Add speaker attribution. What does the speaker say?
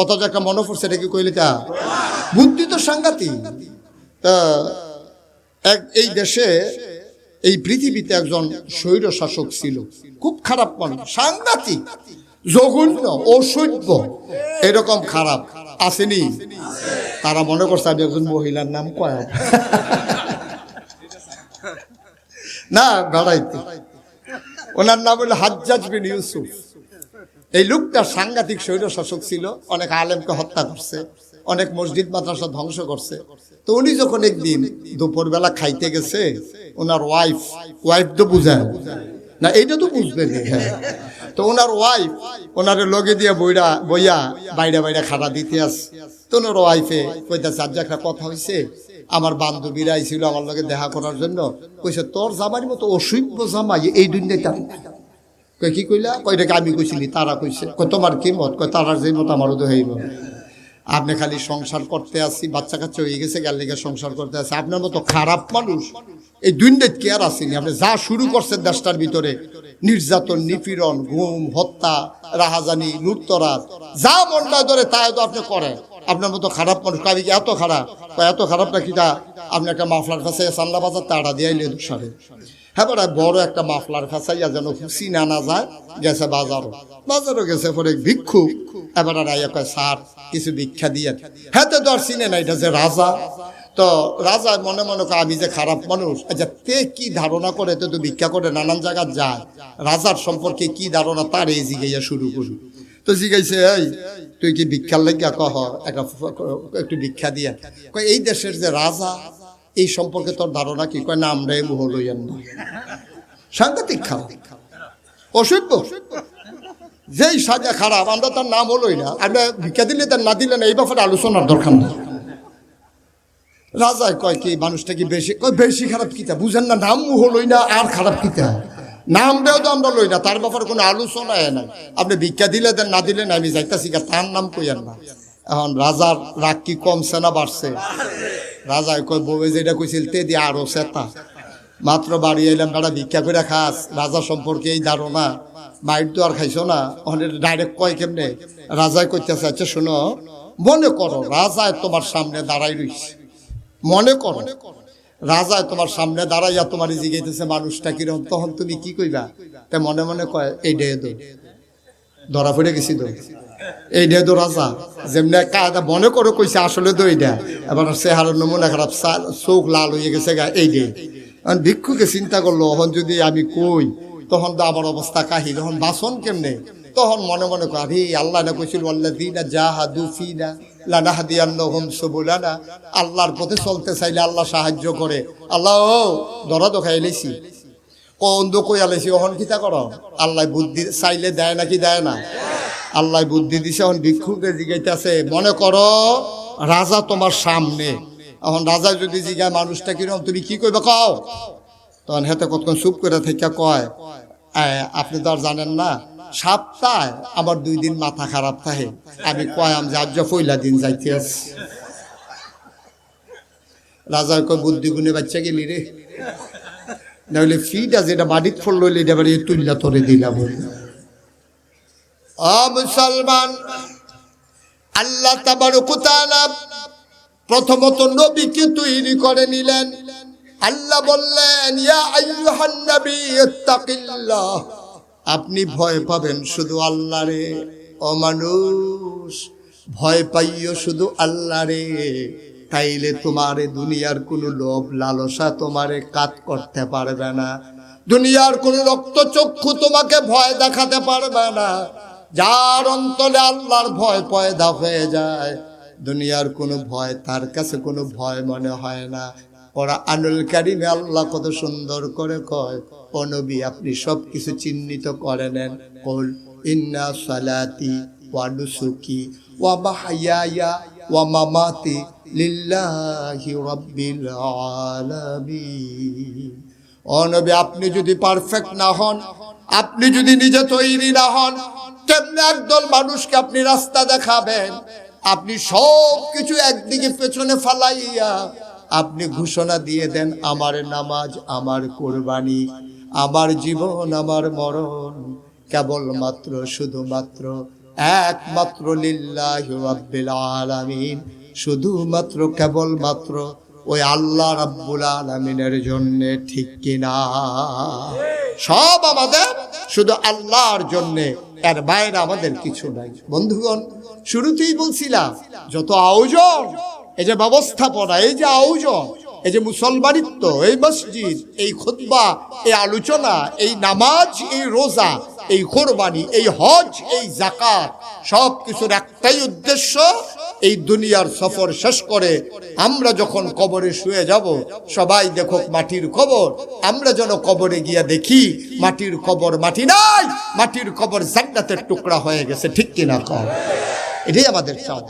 Speaker 1: অথচ একটা মনে পড়ছে, এটা কি কইলে তা বুদ্ধি তো সাংঘাতিক। এই দেশে, এই পৃথিবীতে একজন স্বৈর শাসক ছিল, খুব খারাপ মানুষ, সাংঘাতিক, জঘন্য, অসভ্য, এরকম খারাপ আসেনি। তারা মনে করছে আমি একজন মহিলার নাম কয় না, বেড়াইতে। ওনার নাম হলো হাজ্জাজ বিন ইউসুফ। এই লোকটা সাংঘাতিক স্বৈর শাসক ছিল, অনেক আলেমকে হত্যা করছে, অনেক মসজিদ মাদ্রাসা ধ্বংস করছে। তো উনি যখন একদিন দুপুরবেলা খাইতে গেছে, ওনার ওয়াইফ তো বুঝায় না, এইটা তো বুঝবে না। তো ওনার ওয়াইফ ওনারে লগে দিয়ে বইয়া বাইরে খাড়া দিতে আসে। তো ওনার ওয়াইফে কইতাছে, আজ একটা কথা হয়েছে, আমার বান্ধবীরা আইছিল আমার লগে দেখা করার জন্য, কইছে তোর জামাইয়ের মতো অসভ্য জামাই এই দুনিয়াতে কই কি কইলা? কয়টাকে আমি কইছিলি, তারা কইছে। কই তোমার কি মত? কই তারার যে মত আমারও তো হইব। আপনি খালি সংসার করতে আসি, বাচ্চা কাচ্চা হয়ে গেছে, গেল লিগে সংসার করতে আসি। আপনার মতো খারাপ মানুষ এই দুনিয়াতে কি আর আসেনি? আপনি যা শুরু করছেন দেশটার ভিতরে, নির্যাতন, নিপীড়ন, গুম, হত্যা, রাহাজানি, লুটতরাজ, যা মনটা ধরে তাই তো আপনি করেন। আপনার মতো খারাপ মানুষ কাবি এত খারাপ, এত খারাপ নাকি তা আপনি একটা মাফলার কাছে সাল্লা বাজার তাড়া দিয়াইলে দুসারে। হ্যাঁ বড় বড় একটা মাফলার ফাঁসাইয়া যেন খুশি না যায়, গেছে বাজারও গেছে। পরে ভিক্ষু এবার রাইয়া কয়, স্যার কিছু ভিক্ষা দিয়ে। হ্যাঁ তো আর চিনে না এটা যে রাজা। তো রাজা মনে মনে কয় আমি যে খারাপ মানুষ, আচ্ছা তে কি ধারণা করে, তো ভিক্ষা করে নানান জায়গায় যায়, রাজার সম্পর্কে কি ধারণা তার এই জিগাইয়া শুরু করি। তো জিগাইছে, এই তুই কি ভিক্ষার লাগিয়া কহ একটু ভিক্ষা দিয়া। কয় এই দেশের যে রাজা, এই সম্পর্কে তোর ধারণা কি? কয় না, আমরা এই মুহ লইয়ান না। সাংঘাতিক খারাপ, অসভ্য, যেই সাজা খারাপ, আমরা তার নাম হলোই না। আমরা ভিক্ষা দিলে তার না দিলে না, এই ব্যাপারে আলোচনার দরকার নেই। রাজায় কয় কি মানুষটা কি বেশি? কয় বেশি খারাপ কিতা বুঝেন না, নাম মুহ লই না আর খারাপ কিতা, নামটাও তো আমরা লই না, তার ব্যাপারে কোনো আলোচনা নাই। আপনি ভিক্ষা দিলে দেন, না দিলে না, আমি যাইতাছি, তার নাম কইয়ান না। এখন রাজার রাগ কি কমছে না বাড়ছে? রাজায় কয় বউ যেটা কইছিল তে দিয়ে আরো চেতা, মাত্র বাড়ি এলাম, বেড়া ভিক্ষা করে খাস, রাজা সম্পর্কে এই ধারণা, মাইট তো আর খাইছো না। ডাইরেক্ট কয় কেমনে? রাজায় কইতেছে, আচ্ছা শোনো, মনে করো রাজায় তোমার সামনে দাঁড়াই রইছে, মনে করো রাজায় তোমার সামনে দাঁড়াইয়া তোমার জিগাইতেছে মানুষটা কিরকম, তখন তুমি কি কইবা? তা মনে মনে কয় এই ডে দো, ধরা পড়ে গেছি তো, এই ডে তো রাজা, যেমনি কায়দা মনে করো কইছে, আসলে তো এইটা। এবার চেহারার নমুনা খারাপ, চোখ লাল হয়ে গেছে গা, এই ডে। ভিক্ষুকে চিন্তা করলো, তখন যদি আমি কই তখন তো আমার অবস্থা কাহিল, তখন বাসন কেমনে? তখন মনে মনে কর, আরে আল্লাহ না কইছিল আল্লাযীনা জাহাদু ফিনা লানাহদিয়ান্নাহুম সুবুলানা, আল্লাহর পথে চলতে চাইলে আল্লাহ সাহায্য করে। আল্লাহ ধরা তো খাইলেছি, কোন দো কই আলাইছি, ওহন কিতা করো? আল্লাহ বুদ্ধি চাইলে দেয় নাকি দেয় না? আল্লাহ বুদ্ধি দিছে। এখন ভিক্ষুকে জিগাইতেছে, মনে করো রাজা তোমার সামনে, এখন রাজা যদি জিগায় মানুষটা কিরকম, তুমি কি কইবে কও? তখন হেতে কতক্ষণ চুপ করে থেকে কয়, আপনি তো আর জানেন না, সপ্তাহে আমার 2 দিন মাথা খারাপ থাকে, আমি কয়াম যে আজ পয়লা দিন যাইতে আছি। রাজার কয় বুদ্ধি গুণে বাচ্চা গেলি রে, নাহলে ফিটা যেটা বাড়িত ফল এটা বাড়ি তুললা তোরে দিলাম। মুসলমান, আল্লাহ তাবারক ওয়া তাআলা প্রথমত নবীকে তৈরি করে নিলেন। আল্লাহ বললেন, ইয়া আইয়ুহান নবী ইত্তাকিল্লাহ, আপনি ভয় পাবেন শুধু আল্লাহরে। ও মানুষ, ভয় পাইও শুধু আল্লাহরে, তাইলে তোমারে দুনিয়ার কোনো লোভ লালসা তোমারে কাত করতে পারবে না, দুনিয়ার কোনো রক্তচক্ষু তোমাকে ভয় দেখাতে পারবে না। যার অন্তরে আল্লাহর ভয় পয়দা হয়ে যায়, দুনিয়ার কোনো ভয় তার কাছে কোনো ভয় মনে হয় না। কোরআনুল কারীমে আল্লাহ কত সুন্দর করে কয়, ও নবী আপনি সব কিছু চিহ্নিত করে নেন। কুল ইন্না সালাতি ওয়া নুসুকি ওয়া মাহইয়ায়া ওয়া মামাতি লিল্লাহি রাব্বিল আলামিন। ও নবী আপনি যদি পারফেক্ট না হন, আপনি যদি নিজে তৈরি না হন, কেমনে একদল মানুষকে আপনি রাস্তা দেখাবেন? আপনি সব কিছু একদিকে পেছনে ফালাইয়া আপনি ঘোষণা দিয়ে দেন, আমার নামাজ, আমার কোরবানি, আমার জীবন, আমার মরণ কেবলমাত্র শুধুমাত্র একমাত্র লিল্লাহি রাব্বিল আলামিন, শুধুমাত্র কেবলমাত্র ওই আল্লাহ রাব্বুল আলামিনের জন্য, ঠিক কিনা? সব আমাদের শুধু আল্লাহর জন্য, এর বাইরে আমাদের কিছু নাই। বন্ধুগণ, শুরুতেই বলছিলাম যত আয়োজন, এই যে ব্যবস্থাপনা, এই যে আয়োজন, এই যে মুসলমানিত্ব, এই মসজিদ, এই খুতবা, এই আলোচনা, এই নামাজ, এই রোজা, এই কোরবানি, এই হজ, এই যাকাত, সব কিছুর একটাই উদ্দেশ্য, এই দুনিয়ার সফর শেষ করে আমরা যখন কবরে শুয়ে যাব, সবাই দেখুক মাটির কবর, আমরা যেন কবরে গিয়ে দেখি মাটির কবর মাটি নাই, মাটির কবর জান্নাতের টুকরা হয়ে গেছে, ঠিক কিনা? এটাই আমাদের চাওয়া।